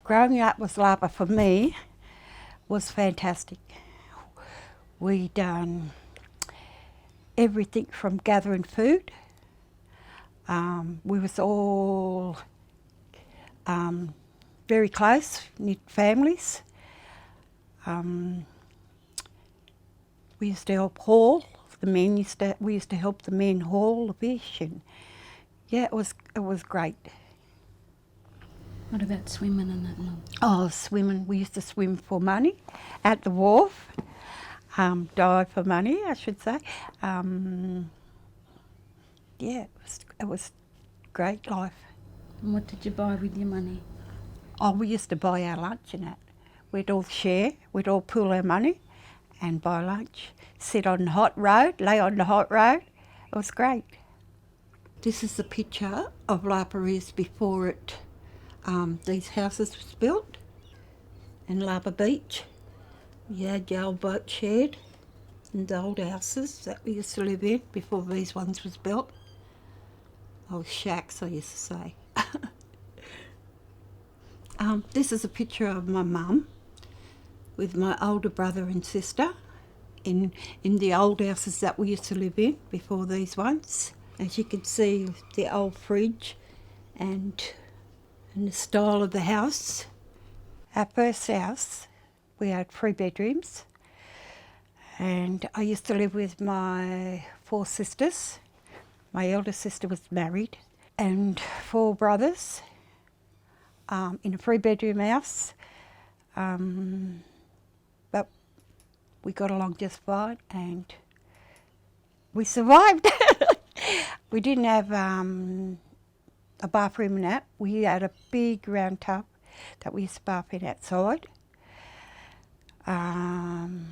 Growing up with Lapa for me was fantastic. We done everything from gathering food. We was all very close, knit families. We used to help haul. We used to help the men haul the fish, and yeah, it was great. What about swimming and that, Mum? Oh, swimming. We used to swim for money at the wharf. Dive for money, I should say. Yeah, it was great life. And what did you buy with your money? Oh, we used to buy our lunch and that. We'd all share, we'd all pool our money and buy lunch. Sit on the hot road, lay on the hot road. It was great. This is the picture of Lapa East before these houses was built. And Lapa Beach, you had your old boat shed and the old houses that we used to live in before these ones was built. Old shacks, I used to say. This is a picture of my mum with my older brother and sister in the old houses that we used to live in before these ones. As you can see, the old fridge and the style of the house. Our first house, we had 3 bedrooms, and I used to live with my 4 sisters. My eldest sister was married, and 4 brothers in a 3-bedroom house. But we got along just fine, and we survived. We didn't have a bathroom and that. We had a big round tub that we used to bath in outside. And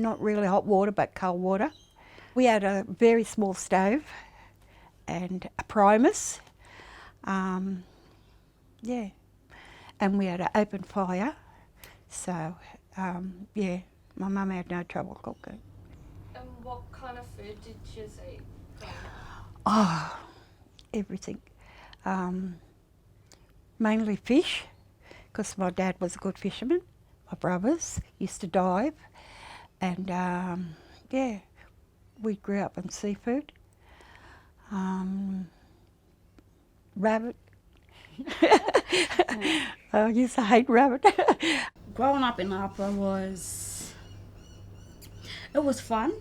not really hot water, but cold water. We had a very small stove and a primus. Yeah, and we had an open fire. So, yeah, my mum had no trouble cooking. And what kind of food did you eat? Oh, everything. Mainly fish, because my dad was a good fisherman. My brothers used to dive, and yeah, we grew up on seafood. Rabbit. I used to hate rabbit. Growing up in Lapa it was fun.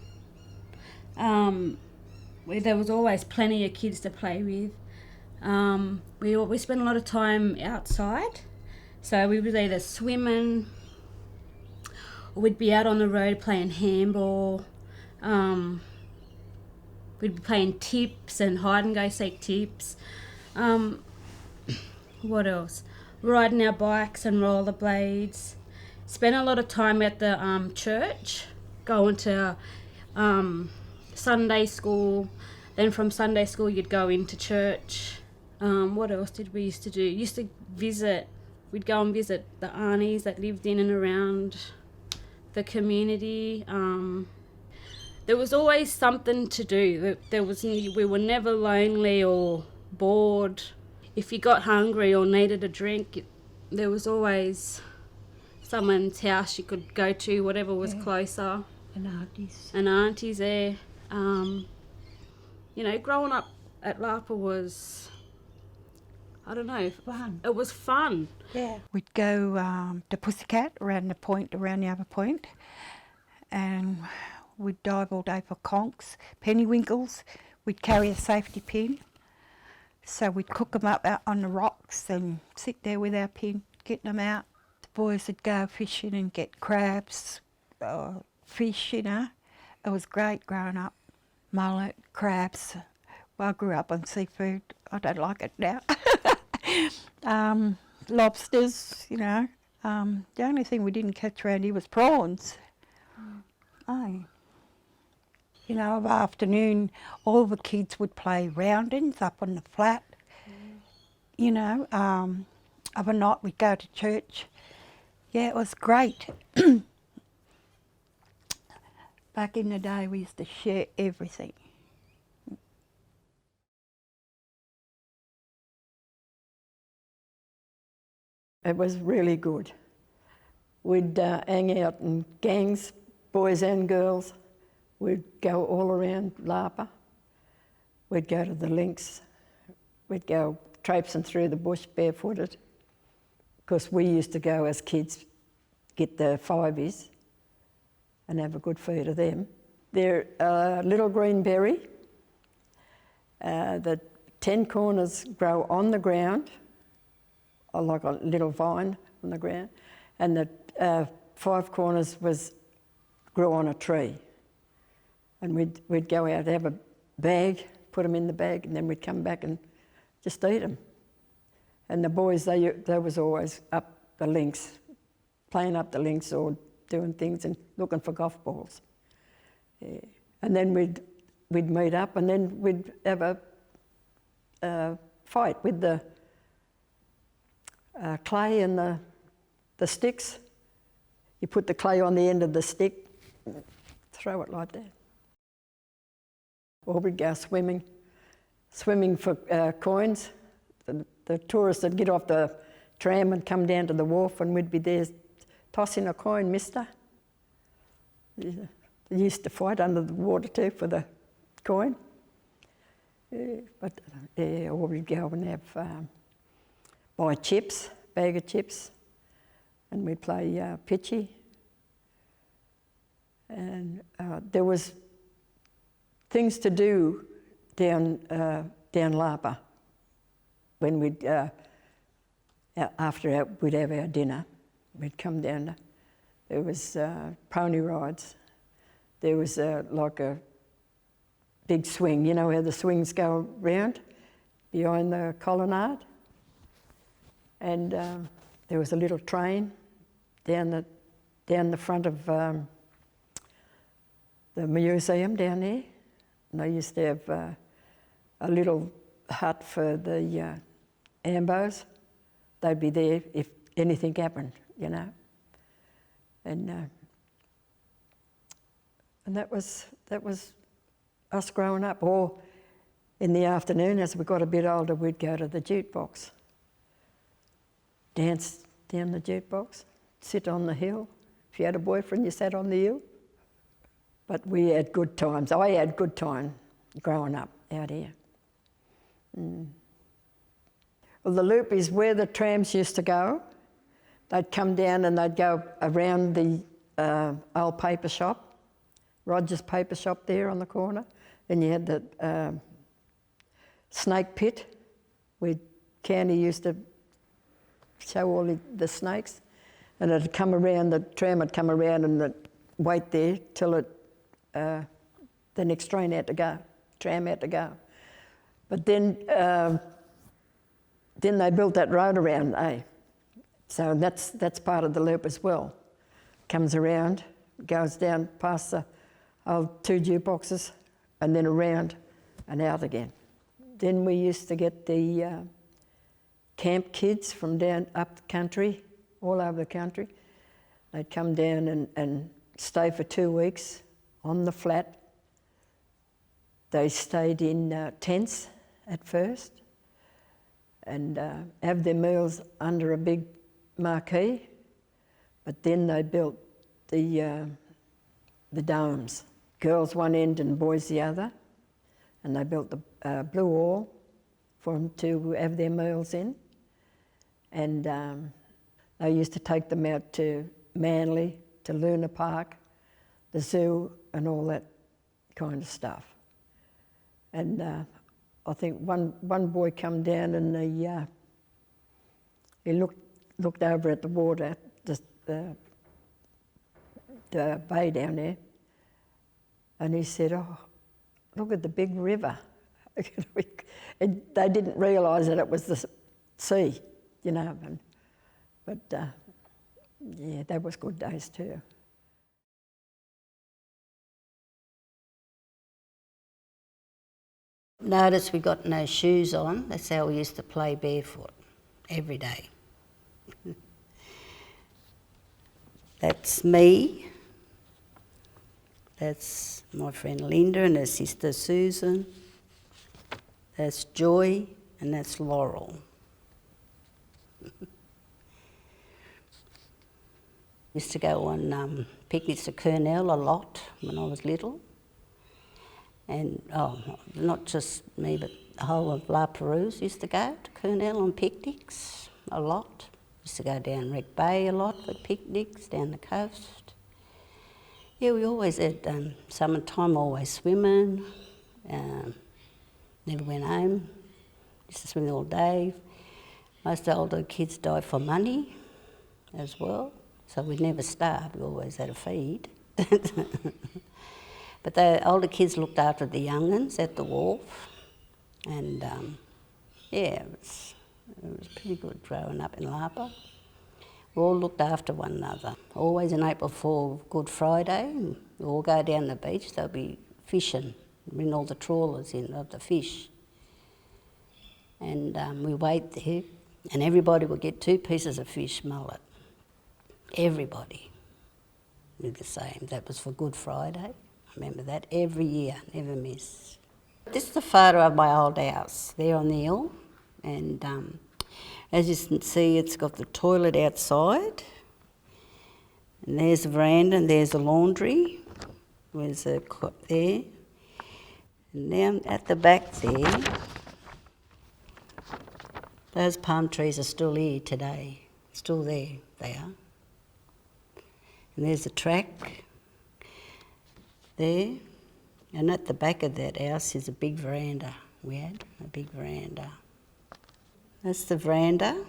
There was always plenty of kids to play with. We spent a lot of time outside, so we was either swimming or we'd be out on the road playing handball. We'd be playing tips and hide and go seek tips. What else? Riding our bikes and rollerblades. Spent a lot of time at the church, going to Sunday school. Then from Sunday school you'd go into church. What else did we used to do? We'd go and visit the aunties that lived in and around the community. There was always something to do. We were never lonely or bored. If you got hungry or needed a drink, there was always someone's house you could go to, whatever was closer. And aunties. And aunties there. Growing up at Lapa was, I don't know, Fun. It was fun. Yeah. We'd go to Pussycat around the other point, and we'd dive all day for conchs, pennywinkles. We'd carry a safety pin, so we'd cook them up out on the rocks and sit there with our pin, getting them out. The boys would go fishing and get crabs, fish, It was great growing up. Mullet, crabs. Well, I grew up on seafood. I don't like it now. Lobsters, The only thing we didn't catch around here was prawns. Oh. Of afternoon, all the kids would play roundings up on the flat. Of a night we'd go to church. Yeah, it was great. Back in the day, we used to share everything. It was really good. We'd hang out in gangs, boys and girls. We'd go all around Lapa. We'd go to the links. We'd go traipsing through the bush barefooted. Because we used to go as kids, get the fivies and have a good feed of them. They're little green berry. The 10 corners grow on the ground, like a little vine on the ground, and the 5 corners grew on a tree. And we'd go out, have a bag, put them in the bag, and then we'd come back and just eat them. And the boys, they was always up the links, playing up the links or doing things and looking for golf balls. Yeah. And then we'd meet up, and then we'd have a fight with the clay and the sticks. You put the clay on the end of the stick, throw it like that. Or we'd go swimming for coins. The tourists would get off the tram and come down to the wharf, and we'd be there tossing a coin, mister. They used to fight under the water too for the coin. Or we'd go and have buy chips, bag of chips, and we'd play pitchy. And there was things to do down Lapa when we'd after we'd have our dinner. We'd come down. There was pony rides. There was like a big swing. You know how the swings go round behind the colonnade? And there was a little train down the front of the museum down there. And they used to have a little hut for the ambos. They'd be there if anything happened, you know. And that was us growing up. Or in the afternoon, as we got a bit older, we'd go to the jukebox, dance down the jukebox, sit on the hill. If you had a boyfriend, you sat on the hill. But we had good times. I had good time growing up out here. Well, the loop is where the trams used to go. They'd come down and they'd go around the old paper shop, Roger's paper shop there on the corner. Then you had the snake pit where Candy used to show all the snakes. And it'd come around, the tram would come around and they'd wait there till the next tram had to go. But then they built that road around, So that's part of the loop as well. Comes around, goes down past the old 2 jukeboxes, and then around and out again. Then we used to get the camp kids from down up the country, all over the country. They'd come down and stay for 2 weeks on the flat. They stayed in tents at first and have their meals under a big marquee, but then they built the domes, girls one end and boys the other, and they built the blue wall for them to have their meals in. And they used to take them out to Manly, to Luna Park, the zoo and all that kind of stuff. And I think one boy come down and he looked over at the water, the bay down there, and he said, "Oh, look at the big river." And they didn't realise that it was the sea, you know. But yeah, that was good days too. Notice we got no shoes on. That's how we used to play barefoot every day. That's me. That's my friend Linda and her sister Susan. That's Joy and that's Laurel. Used to go on picnics to Kurnell a lot when I was little. And not just me, but the whole of La Perouse used to go to Kurnell on picnics a lot. Used to go down Wreck Bay a lot for picnics, down the coast. Yeah, we always had summertime, always swimming. Never went home. Used to swim all day. Most older kids died for money as well, so we never starved. We always had a feed. But the older kids looked after the young ones at the wharf, and it was pretty good growing up in Lapa. We all looked after one another. Always in April for Good Friday, we all go down the beach. They'll be fishing, bring all the trawlers in of the fish, and we wait there, and everybody would get 2 pieces of fish mullet. Everybody did the same. That was for Good Friday. I remember that every year, never miss. This is the photo of my old house there on the hill, and as you can see, it's got the toilet outside, and there's the veranda, and there's the laundry. There's a cot there, and down at the back there, those palm trees are still here today. Still there, they are. And there's the track there, and at the back of that house is a big veranda. We had a big veranda. That's the veranda.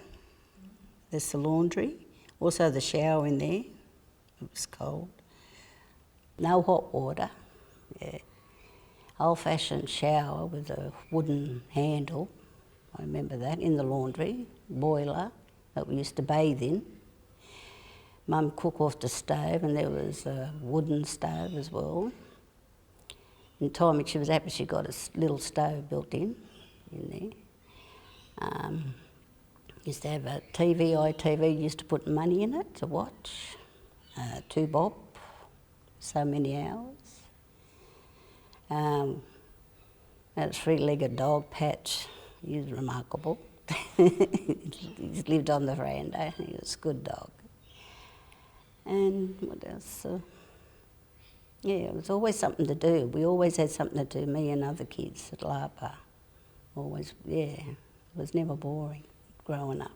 There's the laundry. Also the shower in there. It was cold. No hot water. Yeah. Old-fashioned shower with a wooden handle. I remember that, in the laundry. Boiler that we used to bathe in. Mum cooked off the stove, and there was a wooden stove as well. In time when she was happy, she got a little stove built in there. Used to have a TV, ITV, used to put money in it to watch. 2 bob, so many hours. That 3-legged dog, Patch, he was remarkable. He lived on the veranda, he was a good dog. And what else? It was always something to do. We always had something to do, me and other kids at Lapa. Always, it was never boring growing up.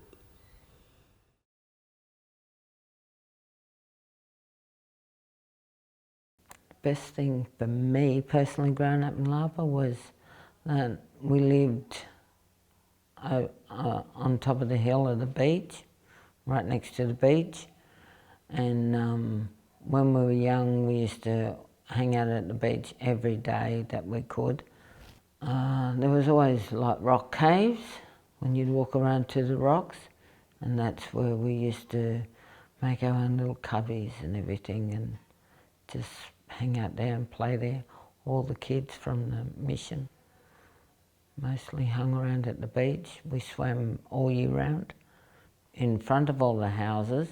Best thing for me personally growing up in Lapa was that we lived on top of the hill of the beach, right next to the beach. And when we were young, we used to hang out at the beach every day that we could. There was always like rock caves when you'd walk around to the rocks, and that's where we used to make our own little cubbies and everything, and just hang out there and play there. All the kids from the mission mostly hung around at the beach. We swam all year round. In front of all the houses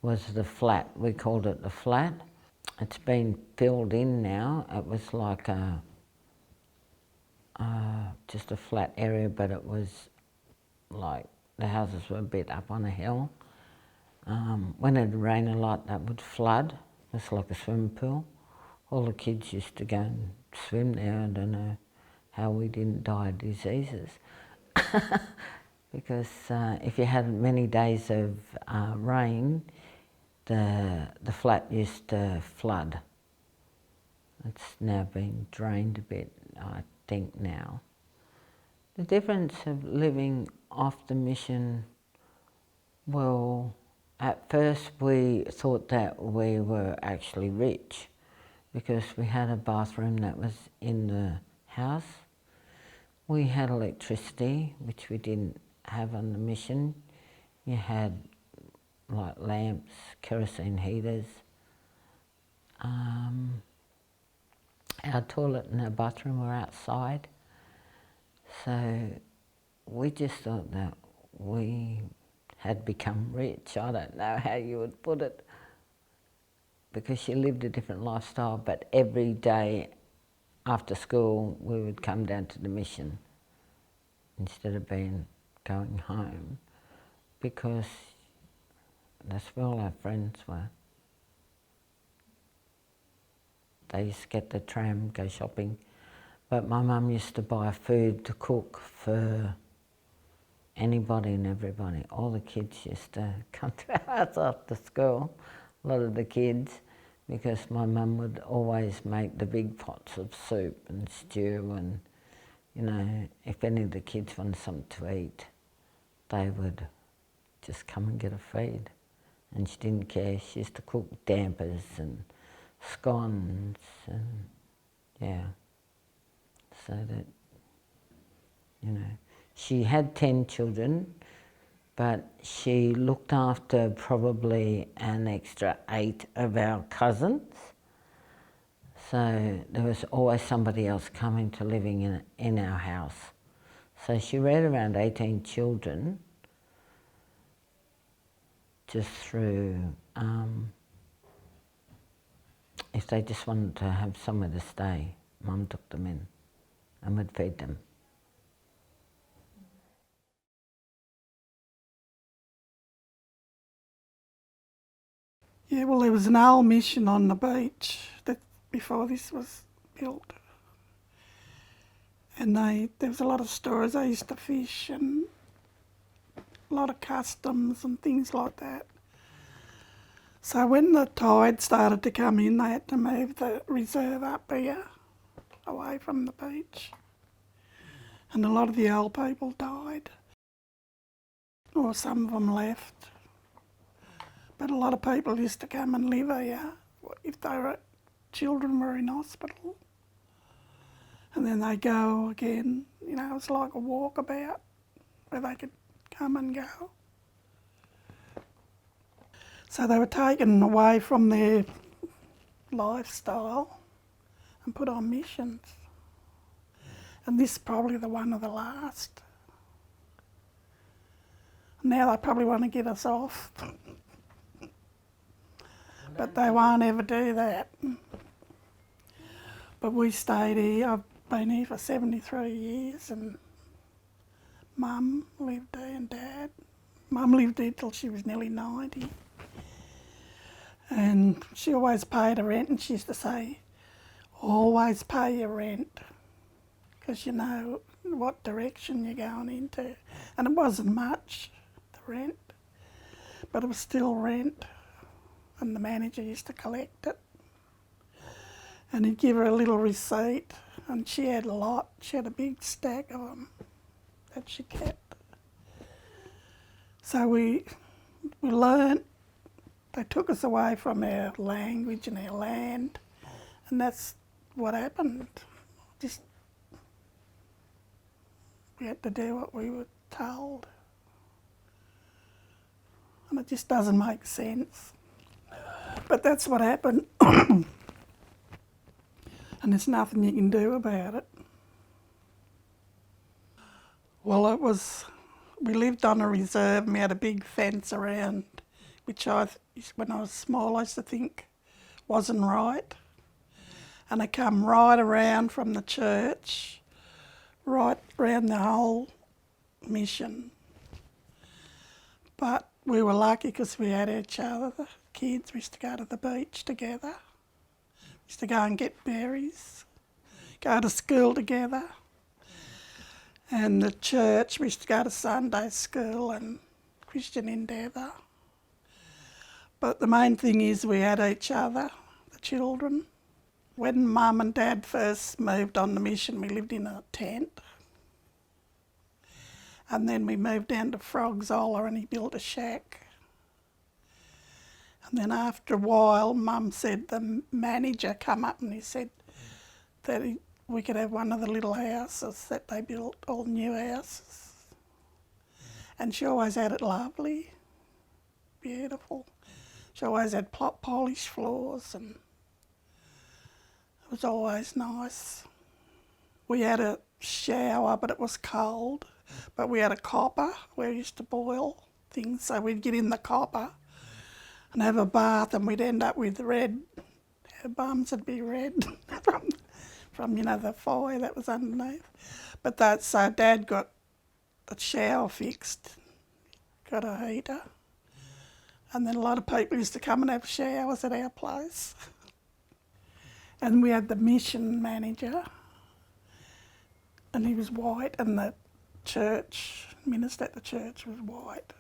was the flat. We called it the flat. It's been filled in now. It was like just a flat area, but it was like the houses were a bit up on a hill. When it rained a lot, that would flood. It's like a swimming pool. All the kids used to go and swim there. I don't know how we didn't die of diseases. Because if you had many days of rain, the flat used to flood. It's now been drained a bit, I think now. The difference of living off the mission, well, at first we thought that we were actually rich because we had a bathroom that was in the house. We had electricity, which we didn't have on the mission. You had like lamps, kerosene heaters. Our toilet and our bathroom were outside. So we just thought that we had become rich. I don't know how you would put it, because you lived a different lifestyle, but every day after school we would come down to the mission instead of going home, because that's where all our friends were. They used to get the tram, go shopping. But my mum used to buy food to cook for anybody and everybody. All the kids used to come to our house after school, a lot of the kids, because my mum would always make the big pots of soup and stew, and, you know, if any of the kids wanted something to eat, they would just come and get a feed. And she didn't care. She used to cook dampers and scones and, yeah. So that, you know, she had 10 children, but she looked after probably an extra 8 of our cousins. So there was always somebody else coming to living in our house. So she reared around 18 children just through, if they just wanted to have somewhere to stay, Mum took them in and would feed them. Yeah, well, there was an old mission on the beach that before this was built. And there was a lot of stories. They used to fish and a lot of customs and things like that. So when the tide started to come in, they had to move the reserve up here, away from the beach. And a lot of the old people died, or some of them left. But a lot of people used to come and live here if children were in hospital. And then they go again, you know, it's like a walkabout where they could come and go. So they were taken away from their lifestyle and put on missions. And this is probably the one of the last. Now they probably want to get us off. But they won't ever do that. But we stayed here. I've been here for 73 years, and Mum lived there and Dad. Mum lived here till she was nearly 90. And she always paid her rent, and she used to say, always pay your rent, because you know what direction you're going into. And it wasn't much, the rent, but it was still rent. And the manager used to collect it. And he'd give her a little receipt, and she had a lot. She had a big stack of them that she kept. So we learnt. They took us away from our language and our land, and that's what happened. Just we had to do what we were told, and it just doesn't make sense. But that's what happened, and there's nothing you can do about it. Well, we lived on a reserve, and we had a big fence around, which when I was small, I used to think wasn't right. And I come right around from the church, right around the whole mission. But we were lucky because we had each other, the kids. We used to go to the beach together. We used to go and get berries, go to school together. And the church, we used to go to Sunday school and Christian Endeavour. But the main thing is we had each other, the children. When Mum and Dad first moved on the mission, we lived in a tent. And then we moved down to Frogs Holler and he built a shack. And then after a while, Mum said the manager come up and he said that we could have one of the little houses that they built, all new houses. And she always had it lovely, beautiful. She always had polished floors, and it was always nice. We had a shower, but it was cold. But we had a copper where we used to boil things, so we'd get in the copper and have a bath, and we'd end up with red. Our bums would be red from you know, the fire that was underneath. But so Dad got a shower fixed, got a heater. And then a lot of people used to come and have showers at our place. And we had the mission manager, and he was white, and the church minister at the church was white.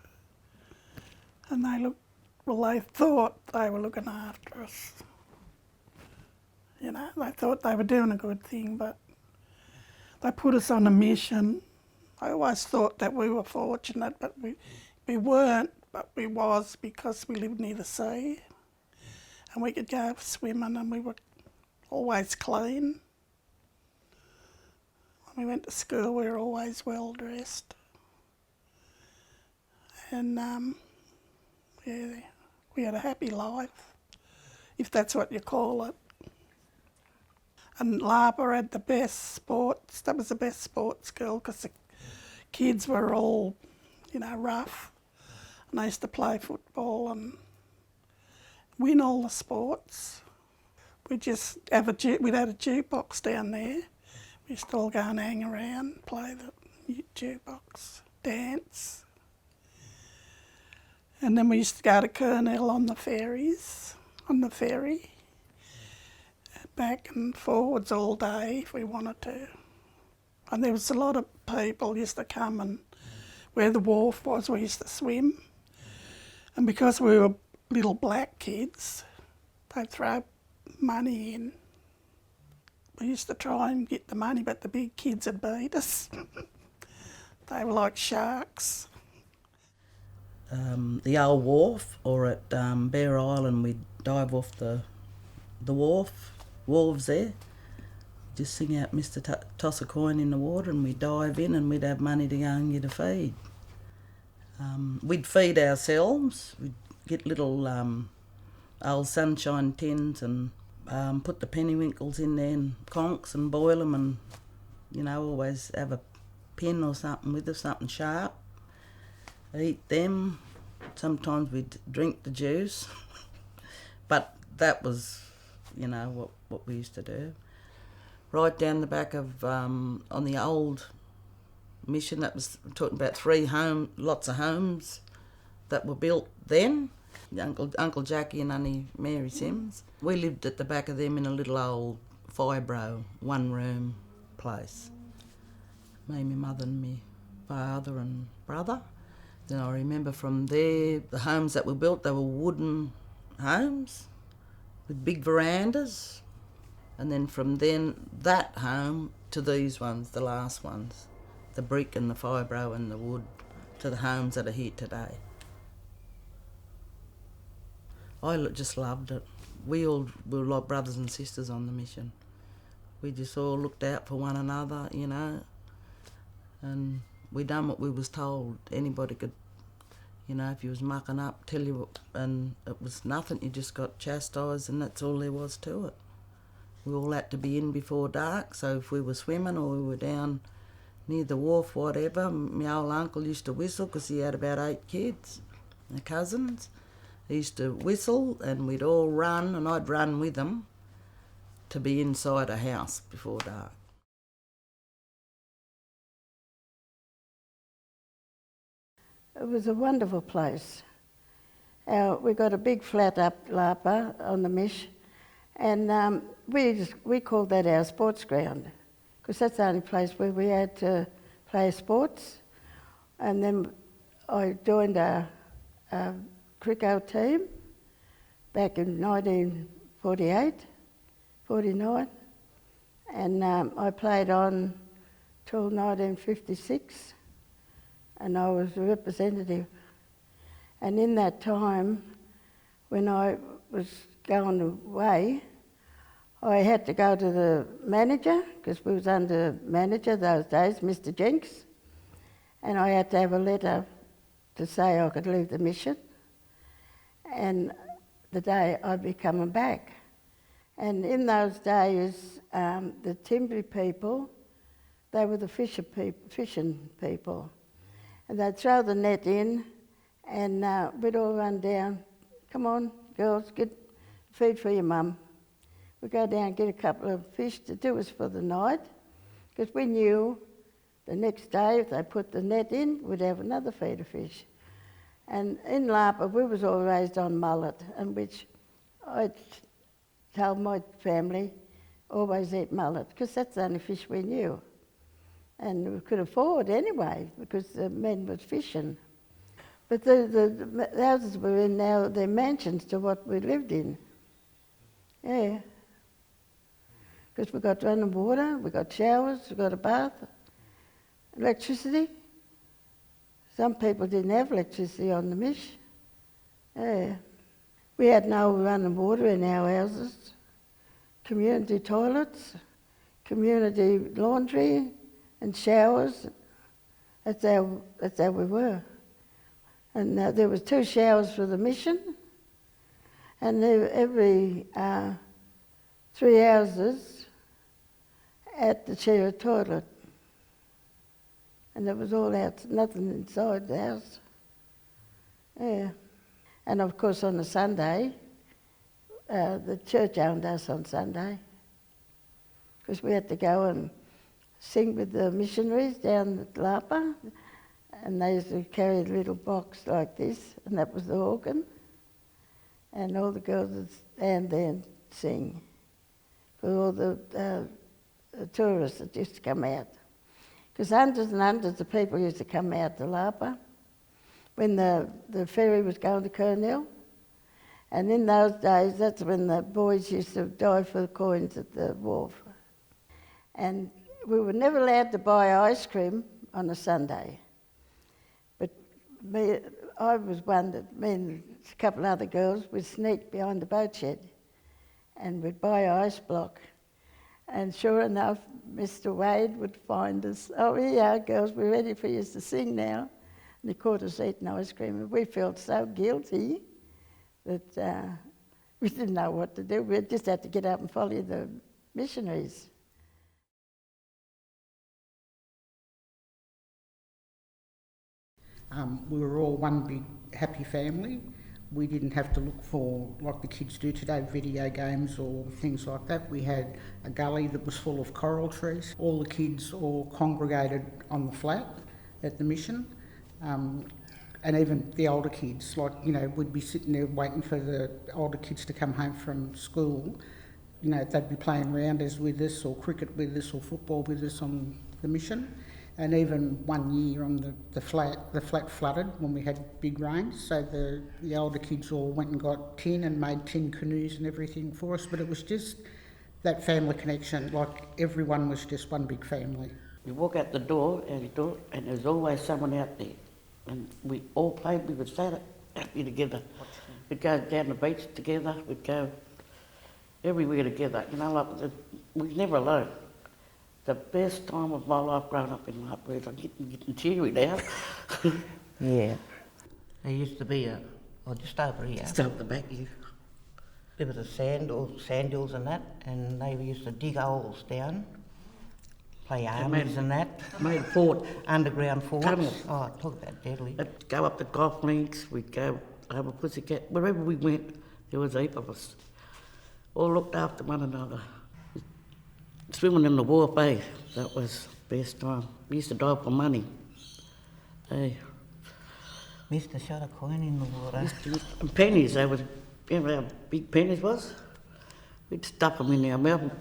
And they thought they were looking after us. You know, they thought they were doing a good thing, but they put us on a mission. I always thought that we were fortunate, but we weren't, but we was, because we lived near the sea and we could go swimming, and we were always clean. When we went to school, we were always well dressed. And yeah, we had a happy life, if that's what you call it. And Lapa had the best sports. That was the best sports school, because the kids were all, you know, rough. And I used to play football and win all the sports. We'd had a jukebox down there. We used to all go and hang around, play the jukebox, dance. And then we used to go to Kurnell on the ferry, back and forwards all day if we wanted to. And there was a lot of people used to come, and where the wharf was, we used to swim. And because we were little black kids, they'd throw money in. We used to try and get the money, but the big kids had beat us. They were like sharks. The old wharf, or at Bear Island, we'd dive off the wharves there, just sing out Mr. Toss a coin in the water, and we'd dive in and we'd have money to go and get a feed. We'd feed ourselves. We'd get little old sunshine tins and put the pennywinkles in there and conchs and boil them, and, you know, always have a pin or something with us, something sharp. Eat them. Sometimes we'd drink the juice. But that was, you know, what we used to do. Right down the back of, on the old mission, that was talking about lots of homes that were built then. Uncle Jackie and Auntie Mary Sims. We lived at the back of them in a little old fibro, one-room place. Me, my mother and my father and brother. Then I remember from there, the homes that were built, they were wooden homes with big verandas. And then from then, that home to these ones, the last ones, the brick and the fibro and the wood, to the homes that are here today. I just loved it. We were like brothers and sisters on the mission. We just all looked out for one another, you know, and we done what we was told. Anybody could, you know, if you was mucking up, tell you what, and it was nothing. You just got chastised, and that's all there was to it. We all had to be in before dark, so if we were swimming or we were down near the wharf, whatever, my old uncle used to whistle, because he had about 8 kids, my cousins. He used to whistle, and we'd all run, and I'd run with them to be inside a house before dark. It was a wonderful place. We got a big flat up Lapa on the Mish, and we called that our sports ground, because that's the only place where we had to play sports. And then I joined a cricket team back in 1948, 49, and I played on till 1956, and I was a representative. And in that time, when I was going away, I had to go to the manager, because we was under manager those days, Mr. Jenks, and I had to have a letter to say I could leave the mission, and the day I'd be coming back. And in those days, the Timbri people, they were the fishing people. And they'd throw the net in, and we'd all run down. Come on, girls, get feed for your mum. We'd go down and get a couple of fish to do us for the night, because we knew the next day if they put the net in, we'd have another feed of fish. And in Lapa, we was all raised on mullet, and which I told my family, always eat mullet, because that's the only fish we knew. And we could afford anyway, because the men were fishing. But the houses we're in now, they're mansions to what we lived in. Yeah. Because we've got running water, we've got showers, we've got a bath, electricity. Some people didn't have electricity on the Mish. Yeah. We had no running water in our houses, community toilets, community laundry and showers. That's how we were. And there was 2 showers for the mission, and every 3 houses had to share a toilet. And it was all out, nothing inside the house. Yeah. And of course on a Sunday, the church owned us on Sunday, because we had to go and sing with the missionaries down at Lapa, and they used to carry a little box like this, and that was the organ, and all the girls would stand there and sing for all the tourists that used to come out. Because hundreds and hundreds of people used to come out to Lapa when the ferry was going to Kurnell. And in those days, that's when the boys used to dive for the coins at the wharf. And we were never allowed to buy ice cream on a Sunday. But I was one that me and a couple of other girls would sneak behind the boat shed and we'd buy an ice block. And sure enough, Mr. Wade would find us. Oh, here you are, girls, we're ready for you to sing now. And he caught us eating ice cream, and we felt so guilty that we didn't know what to do. We just had to get up and follow the missionaries. We were all one big happy family. We didn't have to look for, like the kids do today, video games or things like that. We had a gully that was full of coral trees. All the kids all congregated on the flat at the mission. And even the older kids, like, you know, we'd be sitting there waiting for the older kids to come home from school. You know, they'd be playing rounders with us or cricket with us or football with us on the mission. And even one year on the flat flooded when we had big rains, so the older kids all went and got tin and made tin canoes and everything for us. But it was just that family connection, like everyone was just one big family. You walk out the door and there's always someone out there. And we all played, we would stay out here together. We'd go down the beach together, we'd go everywhere together. You know, like, we were never alone. The best time of my life growing up in Lightbridge. I'm getting teary now. Yeah. There used to be just over here. Just over the back here. There was a sand hills and that, and they used to dig holes down, play armies and that. Made a fort. Underground forts. Tunnels. Oh, talk about deadly. We'd go up the golf links, we'd go over Pussycat. Wherever we went, there was a heap of us. All looked after one another. Swimming in the wharf, that was the best time. We used to dive for money. We used to shot a coin in the water. And pennies, they was, you know how big pennies was? We'd stuff them in our mouth.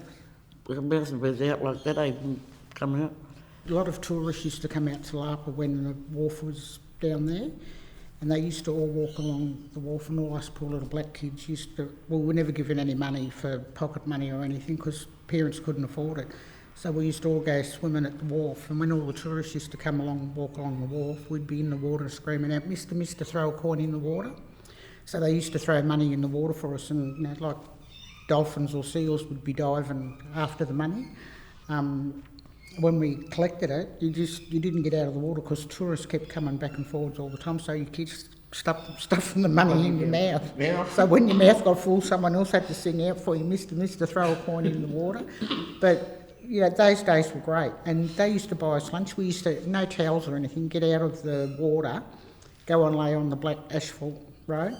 Our mouths was out like that, they wouldn't come out. A lot of tourists used to come out to Lapa when the wharf was down there, and they used to all walk along the wharf, and all us poor little black kids used to, well, we were never given any money for pocket money or anything because parents couldn't afford it. So we used to all go swimming at the wharf, and when all the tourists used to come along, walk along the wharf, we'd be in the water screaming out, "Mister, Mister, throw a coin in the water." So they used to throw money in the water for us, and you know, like dolphins or seals would be diving after the money. When we collected it, you didn't get out of the water because tourists kept coming back and forwards all the time, so you kept stuffing the money in your mouth. Yeah. So when your mouth got full, someone else had to sing out for you, "Mister, Mister, throw a coin in the water." But you know, those days were great, and they used to buy us lunch. We used to, no towels or anything, get out of the water, go and lay on the black asphalt road,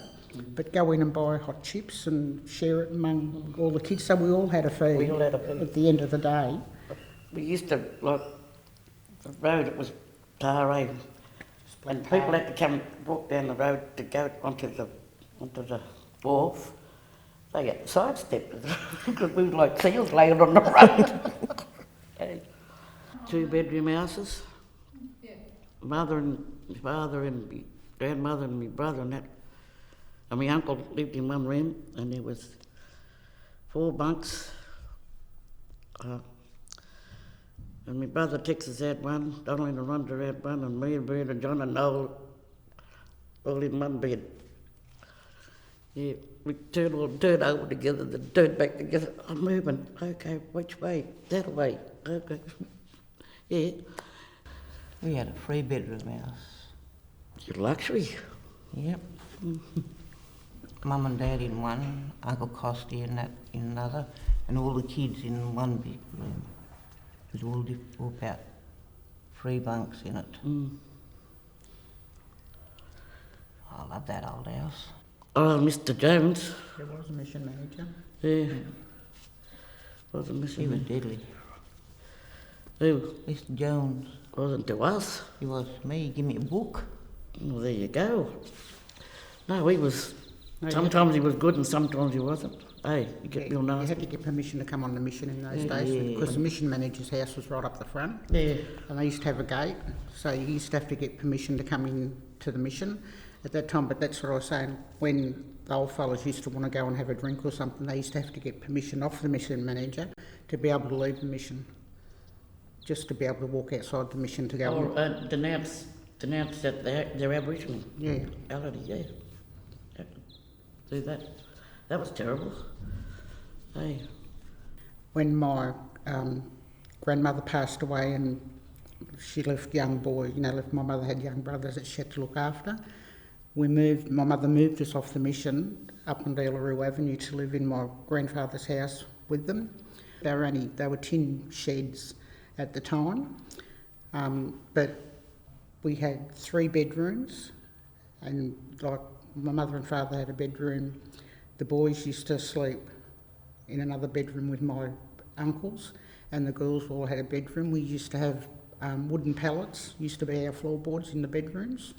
but go in and buy hot chips and share it among all the kids. So we all had a feed. We all had a feed. At the end of the day. We used to, like, the road, it was tar, and people had to come walk down the road to go onto the wharf, They got sidestepped because we were like seals laying on the road. Hey. 2-bedroom houses. Mother and my father and my grandmother and my brother and that. And my uncle lived in one room, and there was 4 bunks. And my brother Texas had one, Donald and Rhonda had one, and me and Brad and John and Noel all in one bed. Yeah, we turn over together, then turn back together. I'm moving. Okay, which way? That way. Okay. Yeah. We had a 3-bedroom house. Luxury. Yep. Mum and Dad in one, Uncle Costy in that in another, and all the kids in one big room. It was all about 3 bunks in it. I love that old house. Oh, Mr. Jones. There was a mission manager. Yeah. Was a mission He was manager. deadly. Who? Mr. Jones. Wasn't to us. He was me. Give me a book. Well, there you go. No, he was. No, Sometimes he was good and sometimes he wasn't. Hey, you get real You nasty. had to get permission to come on the mission in those Yeah. days because the mission manager's house was right up the front. Yeah. And they used to have a gate, so you used to have to get permission to come in to the mission at that time. But that's what I was saying, when the old fellas used to want to go and have a drink or something, they used to have to get permission off the mission manager to be able to leave the mission, just to be able to walk outside the mission to go. Or denounce that they're Aboriginal. Yeah. Reality, yeah. Do that. That was terrible. Hey. When my grandmother passed away and she left young boy, my mother had young brothers that she had to look after. My mother moved us off the mission up on Delarue Avenue to live in my grandfather's house with them. They were tin sheds at the time, but we had 3 bedrooms, and like my mother and father had a bedroom. The boys used to sleep in another bedroom with my uncles, and the girls all had a bedroom. We used to have wooden pallets, used to be our floorboards in the bedrooms,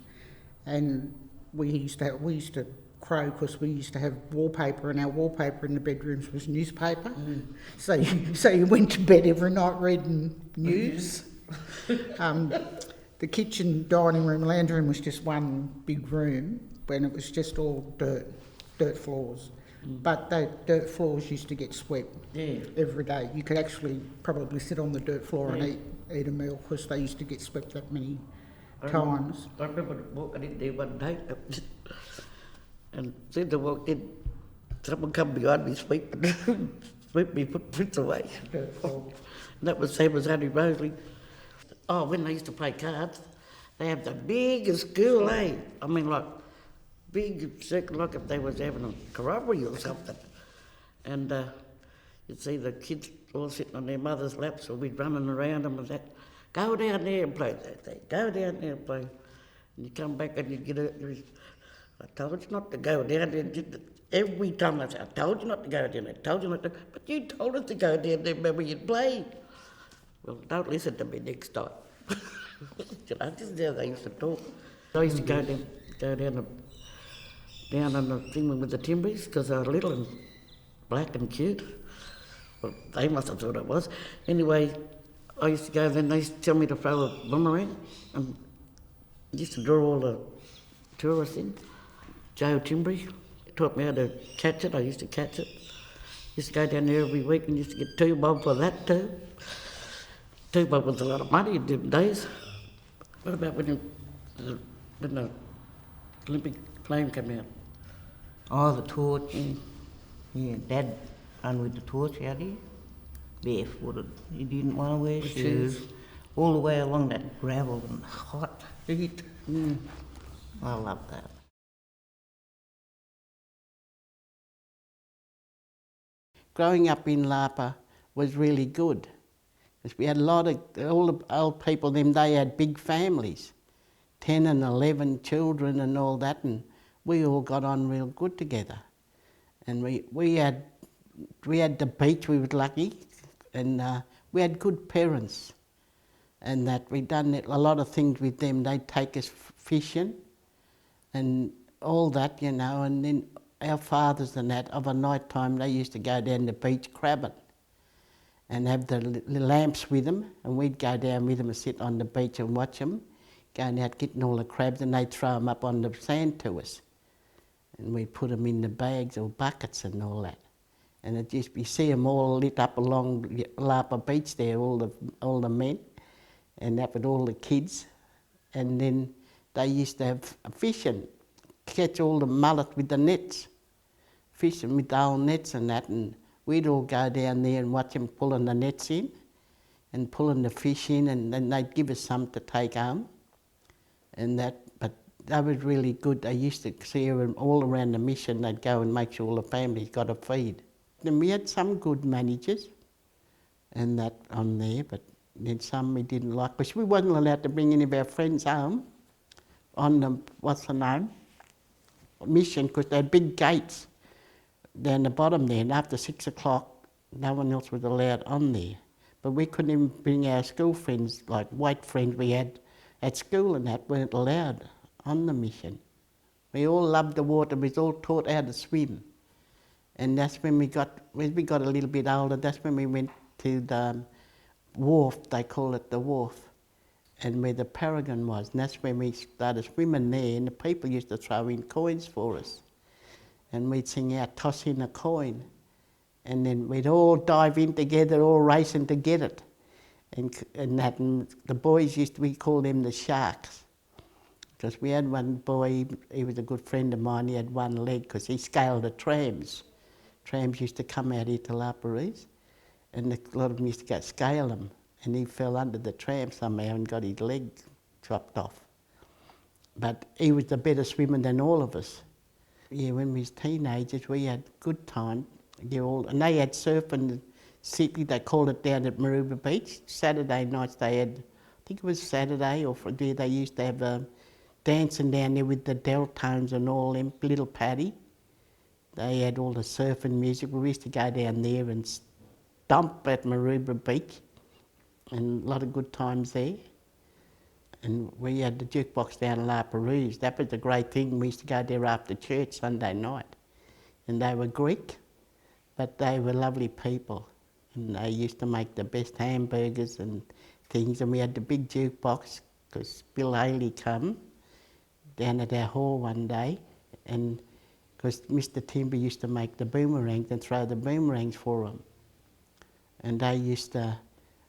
and we used to crow because we used to have wallpaper, and our wallpaper in the bedrooms was newspaper. So you went to bed every night reading news. The kitchen, dining room, lounge room was just one big room when it was just all dirt floors. But the dirt floors used to get swept every day. You could actually probably sit on the dirt floor and eat a meal because they used to get swept that many times. I remember walking in there one day and as I walked in, someone come behind me sweeping me footprints away. Dirt floor. And that was same as Auntie Rosalie. Oh, when they used to play cards, they had the biggest school, eh? I mean, like, big circle, like if they was having a corroboree or something. And you'd see the kids all sitting on their mother's laps, or we'd running around them with that. Go down there and play that thing. Go down there and play. And you come back and you get it. I told you not to go down there. Every time I said, I told you not to go down there. I told you not to. But you told us to go down there, remember you'd play. Well, don't listen to me next time. This is how they used to talk. I used to go down on the thing with the Timbies because they were little and black and cute. Well, they must have thought it was. Anyway, I used to go there and they used to tell me to throw a boomerang and used to draw all the tourists in. Joe Timbry taught me how to catch it. I used to catch it. Used to go down there every week and used to get 2 bob for that too. 2 bob was a lot of money in them days. What about when the Olympic flame came out? Oh, the torch. Yeah, Dad ran with the torch out here, barefooted. He didn't want to wear shoes. All the way along that gravel and hot heat. I love that. Growing up in Lapa was really good. Because we had all the old people them day had big families, 10 and 11 children and all that, and we all got on real good together. And we had the beach, we were lucky, and we had good parents. And that we done a lot of things with them. They'd take us fishing and all that, and then our fathers and that, of a night time, they used to go down the beach crabbing and have the lamps with them, and we'd go down with them and sit on the beach and watch them, going out getting all the crabs, and they'd throw them up on the sand to us. And we'd put them in the bags or buckets and all that. And it just, you see them all lit up along Lapa Beach there, all the men, and that with all the kids. And then they used to have fishing, catch all the mullet with the nets, fishing with the old nets and that, and we'd all go down there and watch them pulling the nets in and pulling the fish in, and then they'd give us some to take home. And that, but that was really good. They used to see them all around the mission. They'd go and make sure all the families got a feed. And we had some good managers and that on there, but then some we didn't like. But we wasn't allowed to bring any of our friends home on the, what's the name, mission, because they had big gates down the bottom there, and after 6 o'clock, no one else was allowed on there. But we couldn't even bring our school friends, like white friends we had at school and that, weren't allowed on the mission. We all loved the water, we was all taught how to swim. And that's when we got a little bit older, that's when we went to the wharf, they call it the wharf, and where the Paragon was. And that's when we started swimming there, and the people used to throw in coins for us. And we'd sing out, toss in a coin. And then we'd all dive in together, all racing to get it. And the boys we called them the sharks. Because we had one boy, he was a good friend of mine, he had one leg because he scaled the trams. Trams used to come out here to Laparouse, and a lot of them used to go scale them. And he fell under the tram somehow and got his leg chopped off. But he was a better swimmer than all of us. Yeah, when we was teenagers, we had good time. And they had surfing city, they called it down at Maroubra Beach. Saturday nights they had, I think it was Saturday or Friday, they used to have dancing down there with the Deltones and all them, Little Paddy. They had all the surfing music. We used to go down there and stomp at Maroubra Beach, and a lot of good times there. And we had the jukebox down in Laparouse. That was the great thing. We used to go there after church Sunday night. And they were Greek, but they were lovely people. And they used to make the best hamburgers and things. And we had the big jukebox, because Bill Haley come down at our hall one day. And because Mr. Timber used to make the boomerangs and throw the boomerangs for them. And they used to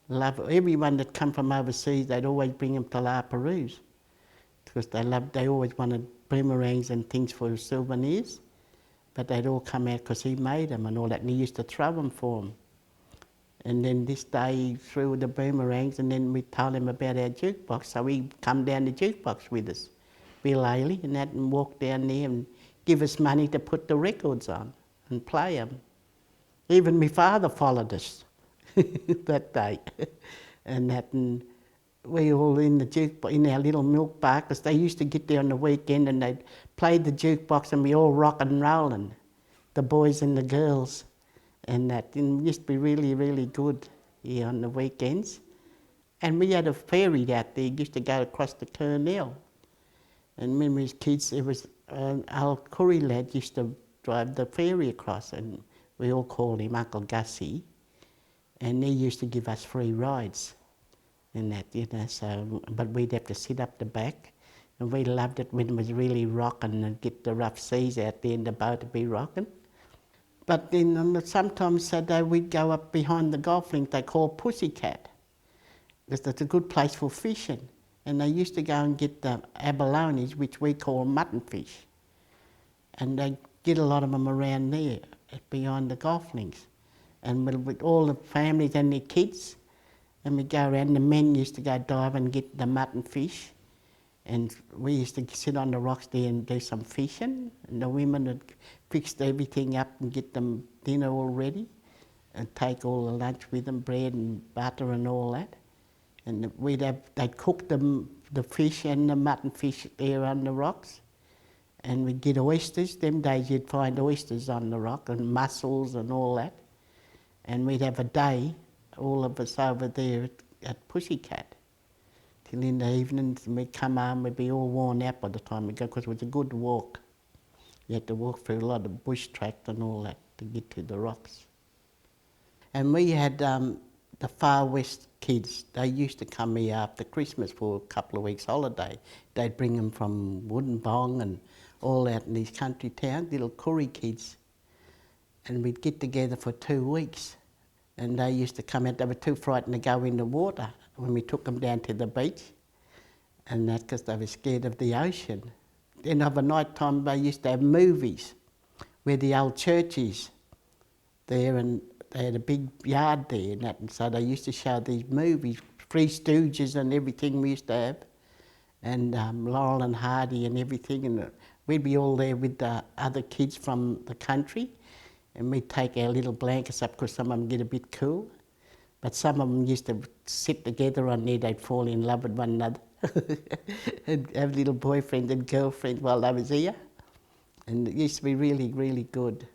love everyone that come from overseas, they'd always bring them to Laparouse because they always wanted boomerangs and things for souvenirs, but they'd all come out because he made them and all that, and he used to throw them for them. And then this day he threw the boomerangs, and then we told him about our jukebox, so he come down the jukebox with us, Bill Haley, and that, and walk down there and give us money to put the records on and play them. Even my father followed us that day. And we all in the jukebox, in our little milk bar, because they used to get there on the weekend and they'd play the jukebox and we all rock and rolling, the boys and the girls. And that and it used to be really, really good here on the weekends. And we had a ferry out there, used to go across the Kurnell. And when we was kids, there was an old Koori lad used to drive the ferry across, and we all called him Uncle Gussie. And he used to give us free rides and that, you know, so, but we'd have to sit up the back, and we loved it when it was really rocking and get the rough seas out there and the boat would be rocking. But then sometimes Saturday we'd go up behind the golf link they call Pussycat, because it's a good place for fishing. And they used to go and get the abalones, which we call mutton fish. And they get a lot of them around there, behind the golf links. And with all the families and their kids, and we'd go around, the men used to go dive and get the mutton fish, and we used to sit on the rocks there and do some fishing, and the women had fixed everything up and get them dinner all ready, and take all the lunch with them, bread and butter and all that. And they'd cook the fish and the mutton fish there on the rocks, and we'd get oysters. Them days you'd find oysters on the rock, and mussels and all that. And we'd have a day, all of us over there at Pussycat, till in the evenings, and we'd come home, we'd be all worn out by the time we go, because it was a good walk. You had to walk through a lot of bush tract and all that to get to the rocks. And we had the Far West kids. They used to come here after Christmas for a couple of weeks holiday. They'd bring them from Wollongong and all out in these country towns, little Koori kids. And we'd get together for 2 weeks. And they used to come out, they were too frightened to go in the water when we took them down to the beach. And that because they were scared of the ocean. Then over night time they used to have movies where the old church is there, and they had a big yard there and that, and so they used to show these movies, Three Stooges and everything we used to have, and Laurel and Hardy and everything, and we'd be all there with the other kids from the country, and we'd take our little blankets up because some of them get a bit cool, but some of them used to sit together on there, they'd fall in love with one another and have little boyfriends and girlfriends while they was here, and it used to be really, really good.